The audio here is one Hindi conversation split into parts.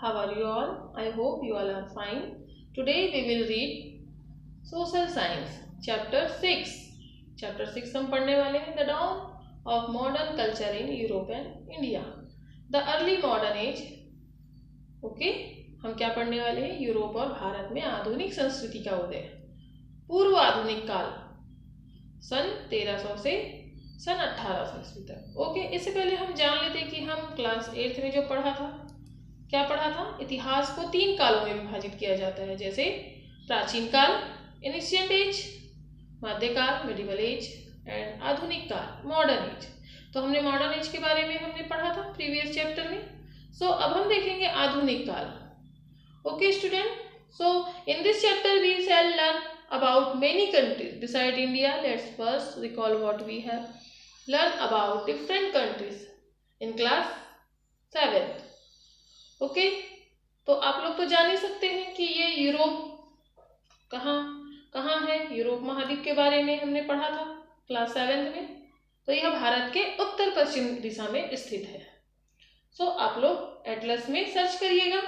How are you all? I hope you all are fine. Today we will read Social Science Chapter 6. Chapter 6 हम पढ़ने वाले हैं The Dawn of Modern Culture in Europe and India. The Early Modern Age. Okay हम क्या पढ़ने वाले हैं? यूरोप और भारत में आधुनिक संस्कृति का उदय. पूर्व आधुनिक काल सन 1300 से सन 1800 ईस्वी तक. ओके इससे पहले हम जान लेते हैं कि हम क्लास 8th में जो पढ़ा था, क्या पढ़ा था? इतिहास को 3 कालों में विभाजित किया जाता है, जैसे प्राचीन काल एंशिएंट एज, मध्यकाल मिडिवल एज एंड आधुनिक काल मॉडर्न एज. तो हमने मॉडर्न एज के बारे में हमने पढ़ा था प्रीवियस चैप्टर में. सो अब हम देखेंगे आधुनिक काल. Okay student, so in this chapter we shall learn about many countries beside India. Let's first recall what we have learned about different countries in class 7th. Okay तो आप लोग तो जान ही सकते हैं कि ये यूरोप कहाँ है. यूरोप महाद्वीप के बारे में हमने पढ़ा था क्लास 7th में. तो यह भारत के उत्तर पश्चिम दिशा में स्थित है. सो आप लोग एटलस में सर्च करिएगा.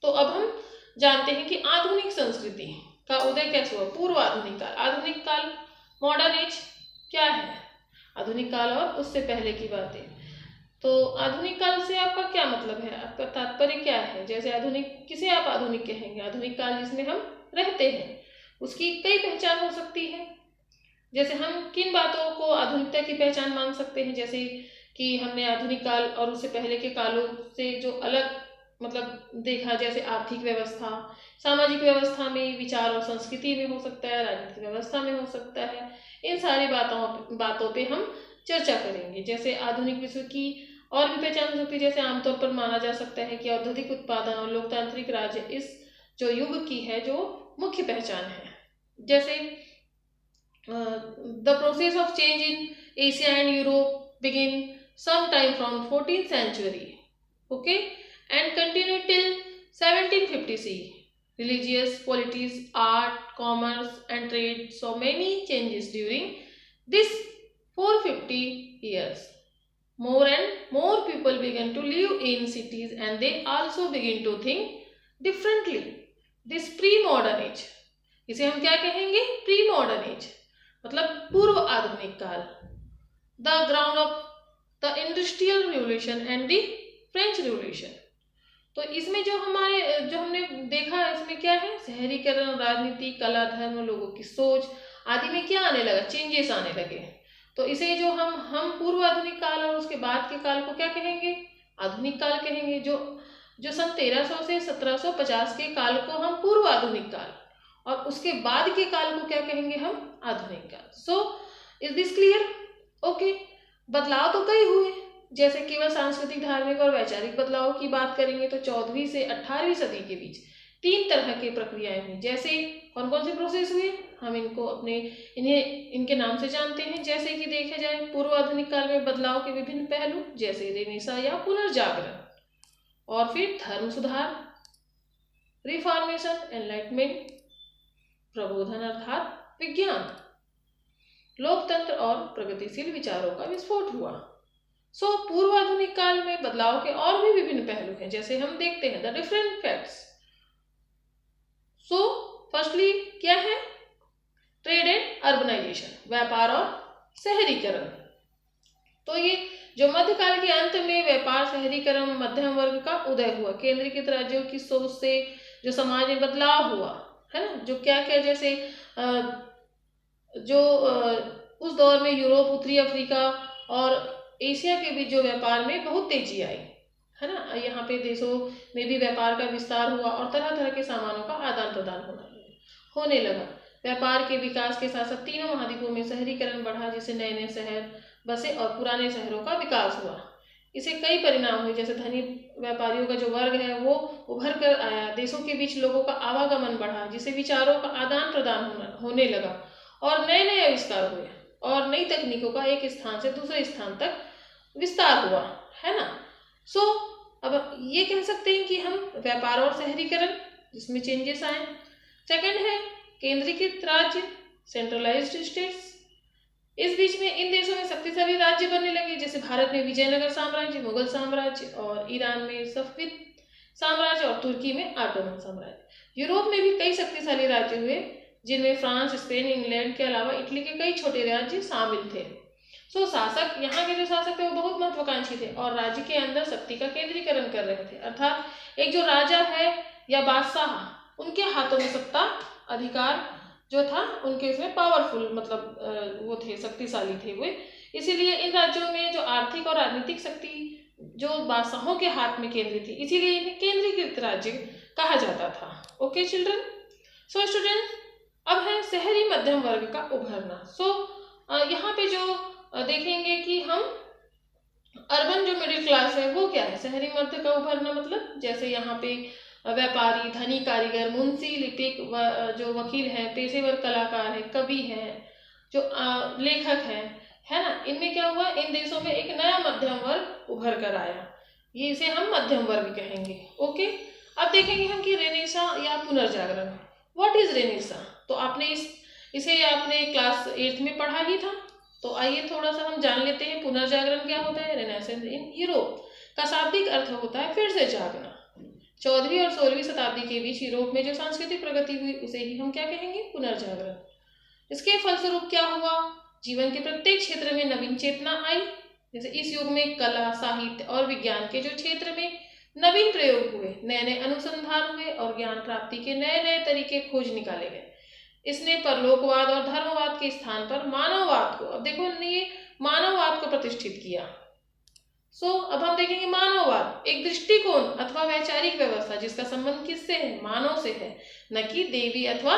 तो अब हम जानते हैं कि आधुनिक संस्कृति का उदय कैसे हुआ. पूर्व आधुनिक काल, आधुनिक काल, मॉडर्न एज क्या है? आधुनिक काल और उससे पहले की बातें. तो आधुनिक काल से आपका क्या मतलब है? आपका तात्पर्य क्या है? जैसे आधुनिक, किसे आप आधुनिक कहेंगे? आधुनिक काल जिसमें हम रहते हैं, उसकी कई पहचान हो सकती है. जैसे हम किन बातों को आधुनिकता की पहचान मान सकते हैं? जैसे कि हमने आधुनिक काल और उससे पहले के कालों से जो अलग मतलब देखा, जैसे आर्थिक व्यवस्था, सामाजिक व्यवस्था में, विचार और संस्कृति में हो सकता है, राजनीतिक व्यवस्था में हो सकता है. इन सारी बातों पे हम चर्चा करेंगे. जैसे आधुनिक विश्व की और भी पहचान हो सकती है. जैसे आमतौर पर माना जा सकता है कि औद्योगिक उत्पादन और लोकतांत्रिक राज्य इस जो युग की है जो मुख्य पहचान है. जैसे the process of change in Asia and Europe begin some time from 14th century, okay, and continue till 1750 CE. Religious, politics, art, commerce and trade saw many changes during this 450 years. More and more people began to live in cities and they also begin to think differently. This pre-modern age, इसे हम क्या कहेंगे? Pre-modern age मतलब पूर्व आधुनिक काल. The ground of the Industrial Revolution and the French Revolution. तो इसमें जो हमने देखा, इसमें क्या है? शहरीकरण, राजनीति, कला, धर्म, लोगों की सोच आदि में क्या आने लगा? चेंजेस आने लगे. तो इसे जो हम पूर्व आधुनिक काल और उसके बाद के काल को क्या कहेंगे? आधुनिक काल कहेंगे. जो सन 1300 से 1750 के काल को हम पूर्व आधुनिक काल और उसके बाद के काल को क्या कहेंगे? हम आधुनिक काल. So is this clear? Okay. बदलाव तो कई हुए. जैसे केवल सांस्कृतिक, धार्मिक और वैचारिक बदलाव की बात करेंगे तो 14वीं से 18वीं सदी के बीच 3 तरह की प्रक्रियाएं हुई. जैसे कौन कौन से प्रोसेस हुए? हम इनके नाम से जानते हैं. जैसे कि देखा जाए पूर्व आधुनिक काल में बदलाव के विभिन्न पहलू, जैसे रेनेसां या पुनर्जागरण, और फिर धर्म सुधार, रिफॉर्मेशन, एनलाइटमेंट, प्रबोधन अर्थात विज्ञान, लोकतंत्र और प्रगतिशील विचारों का विस्फोट हुआ. सो पूर्व आधुनिक काल में बदलाव के और भी विभिन्न पहलू हैं. जैसे हम देखते हैं the different facts. So firstly क्या है? ट्रेड एंड अर्बनाइजेशन, व्यापार और शहरीकरण. तो ये जो मध्यकाल के अंत में व्यापार, शहरीकरण, मध्यम वर्ग का उदय हुआ, केंद्रीकृत राज्यों की सोच से जो समाज में बदलाव हुआ है ना, जो क्या क्या, जैसे उस दौर में यूरोप, उत्तरी अफ्रीका और एशिया के बीच जो व्यापार में बहुत तेजी आई है ना. यहाँ पे देशों में भी व्यापार का विस्तार हुआ और तरह तरह के सामानों का आदान प्रदान होने लगा. व्यापार के विकास के साथ साथ तीनों महाद्वीपों में शहरीकरण बढ़ा, जिससे नए नए शहर बसे और पुराने शहरों का विकास हुआ. इसे कई परिणाम हुए. जैसे धनी व्यापारियों का जो वर्ग है वो उभर कर आया, देशों के बीच लोगों का आवागमन बढ़ा, जिससे विचारों का आदान प्रदान होने लगा और नए नए आविष्कार हुए और नई तकनीकों का एक स्थान से दूसरे स्थान तक विस्तार हुआ है ना. सो अब ये कह सकते हैं कि हम व्यापार और शहरीकरण जिसमें चेंजेस आए. सेकंड है केंद्रीकृत राज्य, सेंट्रलाइज्ड स्टेट्स. इस बीच में इन देशों में शक्तिशाली राज्य बनने लगे. जैसे भारत में विजयनगर साम्राज्य, मुगल साम्राज्य, और ईरान में सफविद साम्राज्य और तुर्की में ऑटोमन साम्राज्य। यूरोप में भी कई शक्तिशाली राज्य हुए जिनमें फ्रांस, स्पेन, इंग्लैंड के अलावा इटली के कई छोटे राज्य शामिल थे। शासक, यहाँ के जो शासक थे वो बहुत महत्वाकांक्षी थे और राज्य के अंदर शक्ति का केंद्रीकरण कर रहे थे, अर्थात एक जो राजा है या बादशाह, उनके हाथों में सत्ता अधिकार जो था, उनके उसमें पावरफुल मतलब वो थे, शक्तिशाली थे वे। इसीलिए इन राज्यों में जो आर्थिक और राजनीतिक शक्ति जो बादशाहों के हाथ में केंद्रित थी, इसीलिए इन्हें केंद्रीकृत राज्य कहा जाता था। ओके चिल्ड्रन, सो स्टूडेंट, अब है शहरी मध्यम वर्ग का उभरना। यहाँ पे जो देखेंगे कि हम अर्बन जो मिडिल क्लास है वो क्या है, शहरी मध्य का उभरना मतलब जैसे यहाँ पे व्यापारी, धनी, कारीगर, मुंशी, लिपिक, जो वकील है, पेशेवर कलाकार है, कवि है, जो लेखक है ना, इनमें क्या हुआ, इन देशों में एक नया मध्यम वर्ग उभर कर आया, ये इसे हम मध्यम वर्ग कहेंगे। ओके, अब देखेंगे हम कि रेनेसा या पुनर्जागरण, व्हाट इज रेनेसा। तो आपने इसे आपने क्लास 8th में पढ़ा ही था, तो आइए थोड़ा सा हम जान लेते हैं पुनर्जागरण क्या होता है। रेनेसेंस इन यूरोप का शाब्दिक अर्थ होता है फिर से जागना। 14वीं और 16वीं शताब्दी के बीच यूरोप में जो सांस्कृतिक प्रगति हुई उसे ही हम क्या कहेंगे, पुनर्जागरण। इसके फलस्वरूप क्या हुआ, जीवन के प्रत्येक क्षेत्र में नवीन चेतना आई। जैसे इस युग में कला, साहित्य और विज्ञान के जो क्षेत्र में नवीन प्रयोग हुए, नए नए अनुसंधान हुए और ज्ञान प्राप्ति के नए नए तरीके खोज निकाले गए। इसने परलोकवाद और धर्मवाद के स्थान पर मानववाद को, अब देखो ये मानववाद को प्रतिष्ठित किया। अब हम देखेंगे मानववाद एक दृष्टिकोण अथवा वैचारिक व्यवस्था जिसका संबंध किससे है, मानव से है, न कि देवी अथवा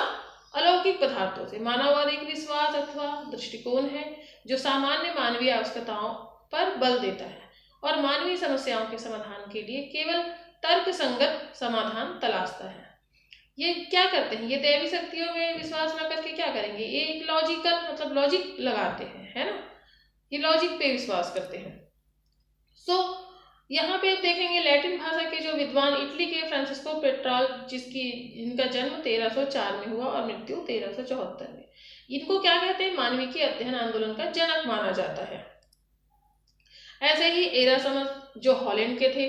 अलौकिक पदार्थों से। मानववाद एक विश्वास अथवा दृष्टिकोण है जो सामान्य मानवीय आवश्यकताओं पर बल देता है और मानवीय समस्याओं के समाधान के लिए केवल तर्क संगत समाधान तलाशता है। ये क्या करते हैं, ये दैवी शक्तियों में विश्वास न करके क्या करेंगे, ये एक लॉजिकल मतलब लॉजिक लगाते हैं, है ना, ये लॉजिक पे विश्वास करते हैं। यहाँ पे देखेंगे लैटिन भाषा के जो विद्वान इटली के फ्रांसिस्को पेट्राल, जिनका जन्म 1304 में हुआ और मृत्यु 1374 में, इनको क्या कहते हैं, मानविकी अध्ययन आंदोलन का जनक माना जाता है। ऐसे ही एरासमस जो हॉलैंड के थे,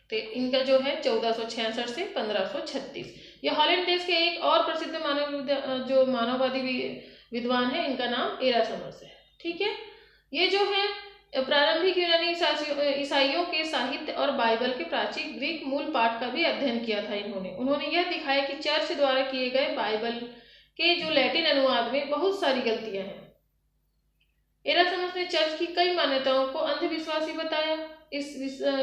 तो इनका जो है 1466 से 1536। यह हॉलैंड देश के एक और प्रसिद्ध मानववादी विद्वान है, इनका नाम एरासमस है। ठीक है, ये जो है प्रारंभिक यूनानी ईसाइयों के साहित्य और बाइबल के प्राचीन ग्रीक मूल पाठ का भी अध्ययन किया था उन्होंने यह दिखाया कि चर्च द्वारा किए गए बाइबल के जो लैटिन अनुवाद में बहुत सारी गलतियां हैं। एरासमस ने चर्च की कई मान्यताओं को अंधविश्वासी बताया। इस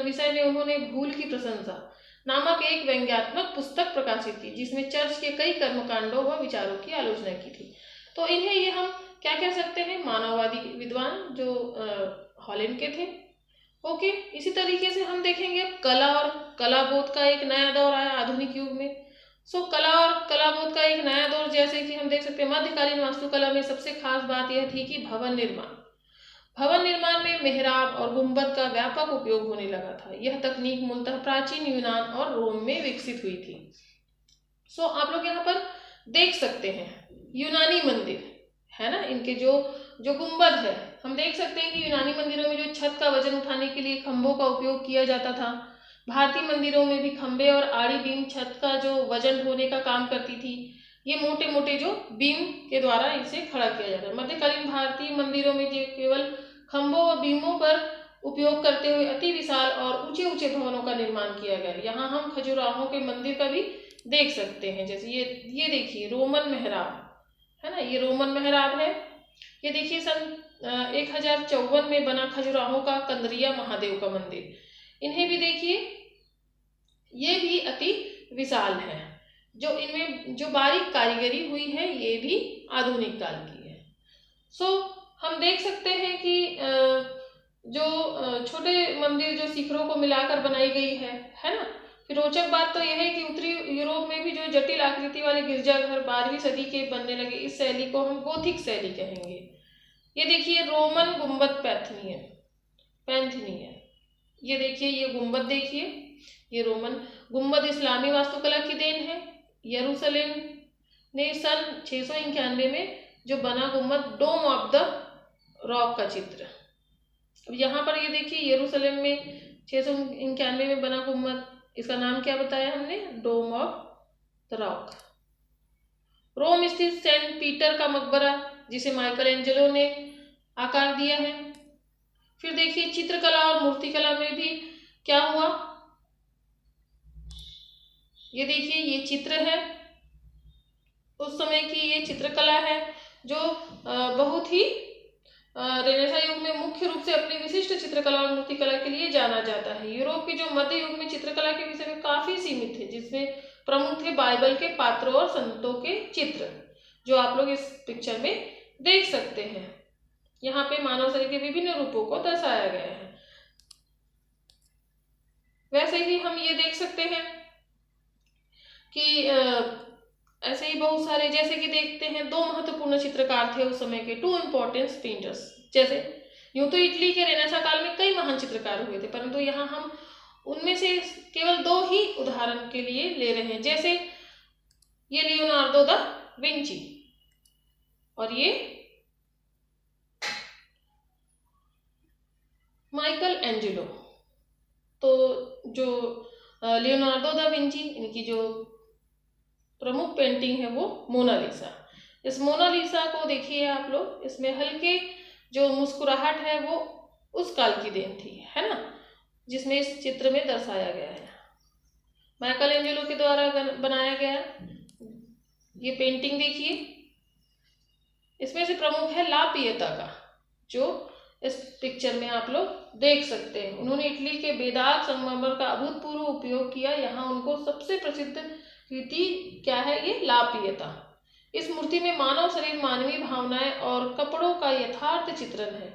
विषय में उन्होंने भूल की प्रशंसा नामक एक व्यंग्यात्मक पुस्तक प्रकाशित की जिसमें चर्च के कई कर्मकांडों व विचारों की आलोचना की थी। तो इन्हें ये हम क्या कह सकते हैं, मानववादी विद्वान जो हॉलैंड के थे। ओके, इसी तरीके से हम देखेंगे कला और कलाबोध का एक नया दौर आया आधुनिक युग में। कला और कलाबोध का एक नया दौर, जैसे कि हम देख सकते हैं मध्यकालीन वास्तुकला में सबसे खास बात यह थी कि भवन निर्माण में मेहराब और गुंबद का व्यापक उपयोग होने लगा था। यह तकनीक मूलतः प्राचीन यूनान और रोम में विकसित हुई थी। आप लोग यहाँ पर देख सकते हैं यूनानी मंदिर है ना, इनके जो गुंबद है, हम देख सकते हैं कि यूनानी मंदिरों में जो छत का वजन उठाने के लिए खंभों का उपयोग किया जाता था। भारतीय मंदिरों में भी खंभे और आड़ी बीम छत का जो वजन ढोने का काम करती थी। ये मोटे मोटे जो बीम के द्वारा इसे खड़ा किया जाता है। मध्यकालीन भारतीय मंदिरों में जो केवल खंभों व बीमों पर उपयोग करते हुए अति विशाल और ऊंचे ऊंचे भवनों का निर्माण किया गया। यहाँ हम खजुराहो के मंदिर का भी देख सकते हैं। जैसे ये देखिए रोमन मेहराब है ना, ये रोमन मेहराब है। ये देखिए सन 1054 में बना खजुराहो का कंदरिया महादेव का मंदिर, इन्हें भी देखिए, ये भी अति विशाल है। जो इनमें जो बारीक कारीगरी हुई है ये भी आधुनिक काल की है। हम देख सकते हैं कि जो छोटे मंदिर जो शिखरों को मिलाकर बनाई गई है ना। फिर रोचक बात तो यह है कि उत्तरी यूरोप में भी जो जटिल आकृति वाले गिरजाघर 12वीं सदी के बनने लगे। इस शैली को हम गोथिक शैली कहेंगे। ये देखिए रोमन गुंबद पैंथनी है। ये देखिए ये गुंबद देखिए, ये रोमन गुंबद इस्लामी वास्तुकला की देन है। यरूशलेम ने सन 691 में जो बना गुंबद डोम ऑफ द रॉक का चित्र। अब यहाँ पर ये देखिए यरूशलेम में 691 में बना गुंबद इसका नाम क्या बताया हमने? डोम ऑफ द रॉक। रोम स्थित सेंट पीटर का मकबरा, जिसे माइकल एंजेलो ने आकार दिया है। फिर देखिए चित्रकला और मूर्तिकला में भी क्या हुआ। ये देखिए ये चित्र है, उस समय की ये चित्रकला है जो बहुत ही रेनेसां युग में मुख्य रूप से अपनी विशिष्ट चित्रकला और मूर्तिकला के लिए जाना जाता है। यूरोप के जो मध्य युग में चित्रकला के विषय में काफी सीमित थे, जिसमें प्रमुख थे बाइबल के पात्रों और संतों के चित्र, जो आप लोग इस पिक्चर में देख सकते हैं। यहाँ पे मानव शरीर के विभिन्न रूपों को दर्शाया गया है। वैसे ही हम ये देख सकते हैं कि ऐसे ही बहुत सारे, जैसे कि देखते हैं दो महत्वपूर्ण चित्रकार थे उस समय के, टू इम्पोर्टेंट पेंटर्स। जैसे यूं तो इटली के रेनेसां काल में कई महान चित्रकार हुए थे, परंतु यहाँ हम उनमें से केवल दो ही उदाहरण के लिए ले रहे हैं। जैसे ये लियोनार्दो दा विंची और ये माइकल एंजेलो। तो जो लियोनार्दो दा विंची, इनकी जो प्रमुख पेंटिंग है वो मोनालिसा। इस मोनालिसा को देखिए आप लोग, इसमें हल्के जो मुस्कुराहट है वो उस काल की देन थी, है ना, जिसमें इस चित्र में दर्शाया गया है। माइकल एंजेलो के द्वारा बनाया गया ये पेंटिंग देखिए, इसमें से प्रमुख है ला पिएता का, जो इस पिक्चर में आप लोग देख सकते हैं। उन्होंने इटली के बेदाग संगमरमर का अभूतपूर्व उपयोग किया। यहाँ उनको सबसे प्रसिद्ध कृति क्या है? ये ला पिएता। इस मूर्ति में मानव शरीर, मानवीय भावनाएं और कपड़ों का यथार्थ चित्रण है।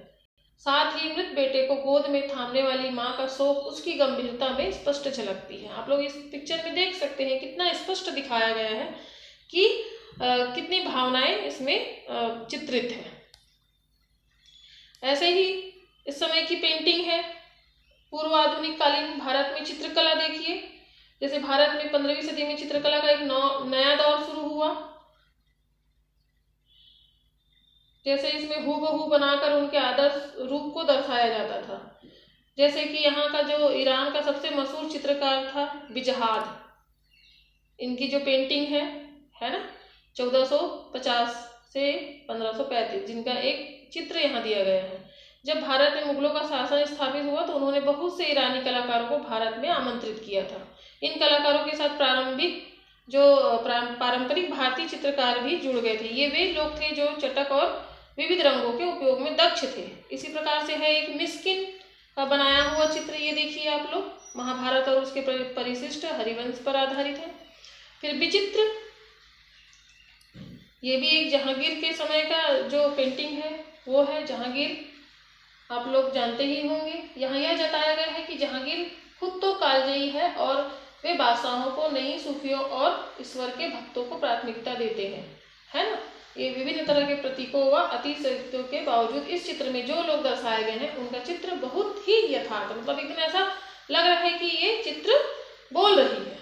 साथ ही मृत बेटे को गोद में थामने वाली माँ का शोक उसकी गंभीरता में स्पष्ट झलकती है। आप लोग इस पिक्चर में देख सकते हैं कितना स्पष्ट दिखाया गया है कि कितनी भावनाएं इसमें चित्रित है। ऐसे ही इस समय की पेंटिंग है पूर्व आधुनिक कालीन भारत में चित्रकला। देखिए जैसे भारत में 15वीं सदी में चित्रकला का एक नया दौर शुरू हुआ। जैसे इसमें हूबहू बनाकर उनके आदर्श रूप को दर्शाया जाता था। जैसे कि यहाँ का जो ईरान का सबसे मशहूर चित्रकार था बिजहाद, इनकी जो पेंटिंग है ना 1450 से 1535, जिनका एक चित्र यहाँ दिया गया है। जब भारत में मुगलों का शासन स्थापित हुआ तो उन्होंने बहुत से ईरानी कलाकारों को भारत में आमंत्रित किया था। इन कलाकारों के साथ प्रारंभिक जो पारंपरिक भारतीय चित्रकार भी जुड़ गए थे। ये वे लोग थे जो चटक और विविध रंगों के उपयोग में दक्ष थे। इसी प्रकार से है एक मिस्किन का बनाया हुआ चित्र, ये देखिए आप लोग, महाभारत और उसके परिशिष्ट हरिवंश पर आधारित है। फिर विचित्र, ये भी एक जहांगीर के समय का जो पेंटिंग है वो है जहांगीर, आप लोग जानते ही होंगे। यहाँ यह जताया गया है कि जहांगीर खुद तो कालजयी है और वे बादशाहों को नहीं, सूफियों और ईश्वर के भक्तों को प्राथमिकता देते हैं, है ना। ये विभिन्न तरह के प्रतीकों व अतिशयोक्तियों के बावजूद इस चित्र में जो लोग दर्शाए गए हैं उनका चित्र बहुत ही यथार्थ, मतलब एकदम ऐसा लग रहा है कि ये चित्र बोल रही है।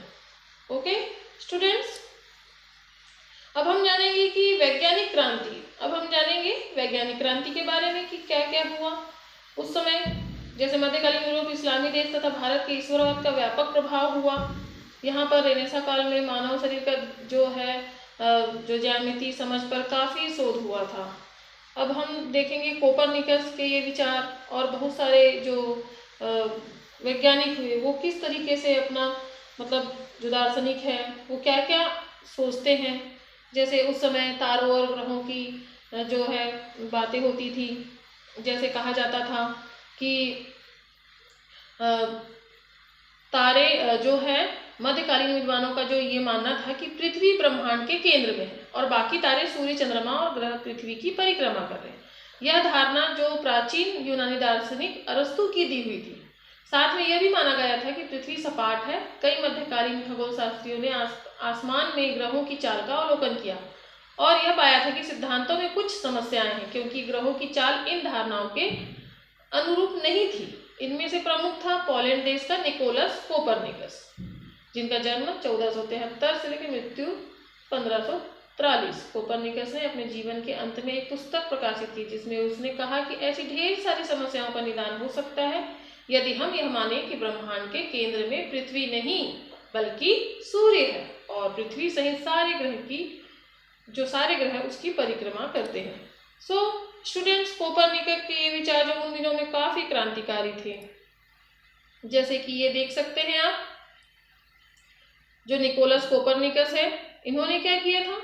ओके स्टूडेंट्स, अब हम जानेंगे कि वैज्ञानिक क्रांति। अब हम जानेंगे वैज्ञानिक क्रांति के बारे में कि क्या क्या हुआ उस समय। जैसे मध्यकालीन यूरोप, इस्लामी देश तथा भारत के ईश्वरवाद का व्यापक प्रभाव हुआ। यहाँ पर रेनेसां काल में मानव शरीर का जो है जो ज्यामिति समझ पर काफ़ी शोध हुआ था। अब हम देखेंगे कोपरनिकस के ये विचार और बहुत सारे जो वैज्ञानिक हुए वो किस तरीके से अपना, मतलब जो दार्शनिक है वो क्या क्या सोचते हैं। जैसे उस समय तारों और ग्रहों की जो है बातें होती थी। जैसे कहा जाता था कि तारे जो है, मध्यकालीन विद्वानों का जो ये मानना था कि पृथ्वी ब्रह्मांड के केंद्र में है और बाकी तारे सूर्य, चंद्रमा और ग्रह पृथ्वी की परिक्रमा कर रहे हैं। यह धारणा जो प्राचीन यूनानी दार्शनिक अरस्तु की दी हुई थी। साथ में यह भी माना गया था कि पृथ्वी सपाट है। कई मध्यकालीन खगोल शास्त्रियों ने आसमान में ग्रहों की चाल का अवलोकन किया और यह पाया था कि सिद्धांतों में कुछ समस्याएं हैं, क्योंकि ग्रहों की चाल इन धारणाओं के अनुरूप नहीं थी। इनमें से प्रमुख था पोलैंड देश का निकोलस कोपरनिकस, जिनका जन्म 1473 से लेकर मृत्यु 1543। कोपरनिकस ने अपने जीवन के अंत में एक पुस्तक प्रकाशित की जिसमें उसने कहा कि ऐसी ढेर सारी समस्याओं का निदान हो सकता है यदि हम यह माने कि ब्रह्मांड के केंद्र में पृथ्वी नहीं बल्कि सूर्य है और पृथ्वी सहित सारे ग्रह उसकी परिक्रमा करते हैं। सो स्टूडेंट्स, कोपरनिकस के ये विचार जो उन दिनों में काफी क्रांतिकारी थे, जैसे कि ये देख सकते हैं आप, जो निकोलस कोपरनिकस है, इन्होंने क्या किया था,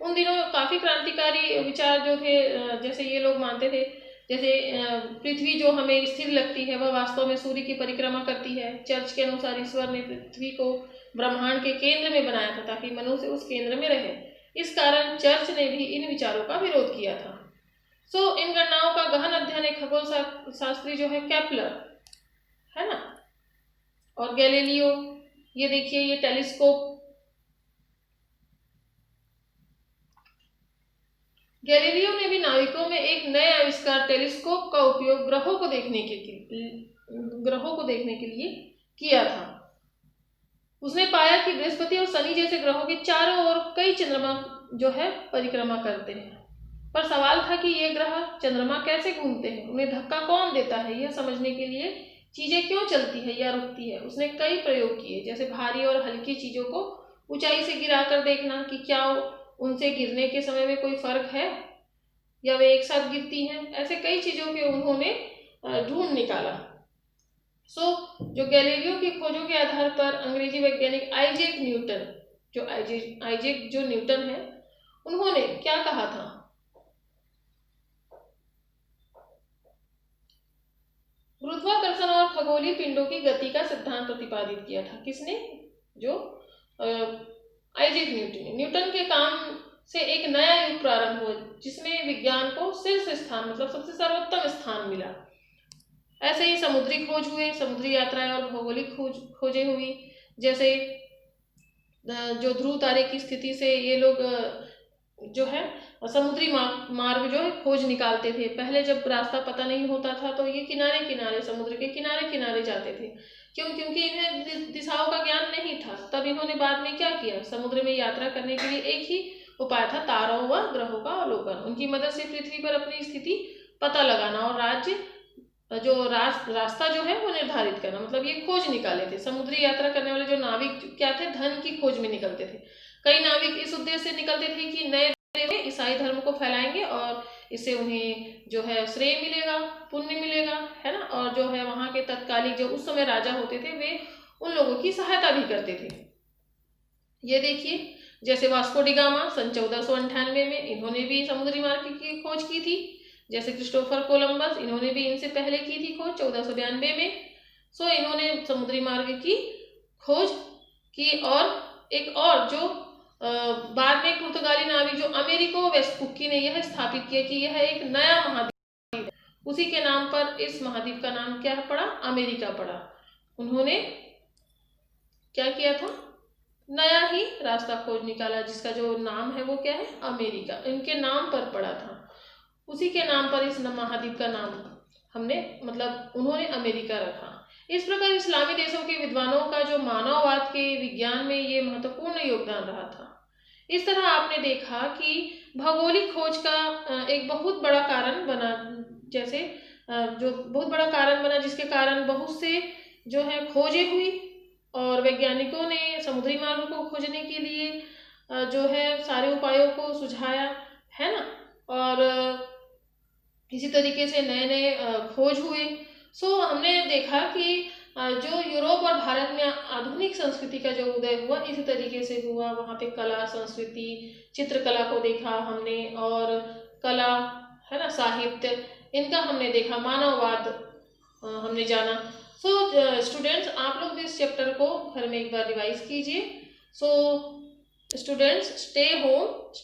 उन दिनों काफी क्रांतिकारी विचार जो थे, जैसे ये लोग मानते थे जैसे पृथ्वी जो हमें स्थिर लगती है वह वास्तव में सूर्य की परिक्रमा करती है। चर्च के अनुसार ईश्वर ने पृथ्वी को ब्रह्मांड के केंद्र में बनाया था ताकि मनुष्य उस केंद्र में रहे। इस कारण चर्च ने भी इन विचारों का विरोध किया था। सो इन गणनाओं का गहन अध्ययन एक खगोल शास्त्री जो है केपलर है ना, और गैलीलियो, ये देखिए ये टेलीस्कोप, गैलीलियो ने भी नाविकों में एक नए आविष्कार टेलीस्कोप का उपयोग ग्रहों को देखने के लिए किया था। उसने पाया कि बृहस्पति और शनि जैसे ग्रहों के चारों ओर कई चंद्रमा जो है परिक्रमा करते हैं, पर सवाल था कि ये ग्रह चंद्रमा कैसे घूमते हैं, उन्हें धक्का कौन देता है, यह समझने के लिए चीजें क्यों चलती है या रुकती है। उसने कई प्रयोग किए, जैसे भारी और हल्की चीजों को ऊंचाई से गिराकर देखना कि क्या उनसे गिरने के समय में कोई फर्क है या वे एक साथ गिरती हैं। ऐसे कई चीजों के उन्होंने ढूंढ निकाला। सो जो गैलीलियो की खोजों के आधार पर अंग्रेजी वैज्ञानिक आइजैक न्यूटन है, उन्होंने क्या कहा था, गुरुत्वाकर्षण और खगोलीय पिंडों की गति का सिद्धांत प्रतिपादित किया था। किसने? जो आइजैक न्यूटन के काम से एक नया युग प्रारंभ हुआ जिसमें विज्ञान को शीर्ष स्थान, मतलब सबसे सर्वोत्तम स्थान मिला। ऐसे ही समुद्री खोज हुए, समुद्री यात्राएं और भौगोलिक खोजें हुई, जैसे जो ध्रुव तारे की स्थिति से ये लोग जो है समुद्री मार्ग जो है खोज निकालते थे। पहले जब रास्ता पता नहीं होता था तो ये समुद्र के किनारे किनारे जाते थे, क्योंकि इन्हें दिशाओं का ज्ञान नहीं था। तब इन्होंने बाद में क्या किया, समुद्र में यात्रा करने के लिए एक ही उपाय था, तारों व ग्रहों का अवलोकन। उनकी मदद से पृथ्वी पर अपनी स्थिति पता लगाना और रास्ता जो है वो निर्धारित करना, मतलब ये खोज निकाले थे। समुद्री यात्रा करने वाले जो नाविक क्या थे, धन की खोज में निकलते थे। कई नाविक इस उद्देश्य से निकलते थे कि नए ईसाई धर्म को फैलाएंगे और इससे उन्हें जो है श्रेय मिलेगा, पुण्य मिलेगा, है ना। और जो है वहां के तत्कालिक जो उस समय राजा होते थे वे उन लोगों की सहायता भी करते थे। ये देखिए, जैसे वास्को डी गामा सन 1498 में इन्होंने भी समुद्री मार्ग की खोज की थी। जैसे क्रिस्टोफर कोलंबस, इन्होंने भी इनसे पहले की थी खोज 1492 में। सो इन्होंने समुद्री मार्ग की खोज की। और एक और जो बाद में पुर्तगाली नाविक जो अमेरिको वेस्पुक्की ने यह स्थापित किया कि यह एक नया महाद्वीप है, उसी के नाम पर इस महाद्वीप का नाम क्या पड़ा, अमेरिका पड़ा। उन्होंने क्या किया था, नया ही रास्ता खोज निकाला जिसका जो नाम है वो क्या है, अमेरिका, इनके नाम पर पड़ा था। उसी के नाम पर इस महाद्वीप का नाम उन्होंने अमेरिका रखा। इस प्रकार इस्लामी देशों के विद्वानों का जो मानववाद के विज्ञान में ये महत्वपूर्ण योगदान रहा था। इस तरह आपने देखा कि भौगोलिक खोज का एक बहुत बड़ा कारण बना, जिसके कारण बहुत से जो है खोजें हुई और वैज्ञानिकों ने समुद्री मार्ग को खोजने के लिए जो है सारे उपायों को सुझाया, है ना। और इसी तरीके से नए नए खोज हुए। सो हमने देखा कि जो यूरोप और भारत में आधुनिक संस्कृति का जो उदय हुआ इसी तरीके से हुआ। वहाँ पे कला, संस्कृति, चित्रकला को देखा हमने, और कला, है ना, साहित्य, इनका हमने देखा, मानववाद हमने जाना। सो स्टूडेंट्स, आप लोग भी इस चैप्टर को घर में एक बार रिवाइज कीजिए। So students, stay home.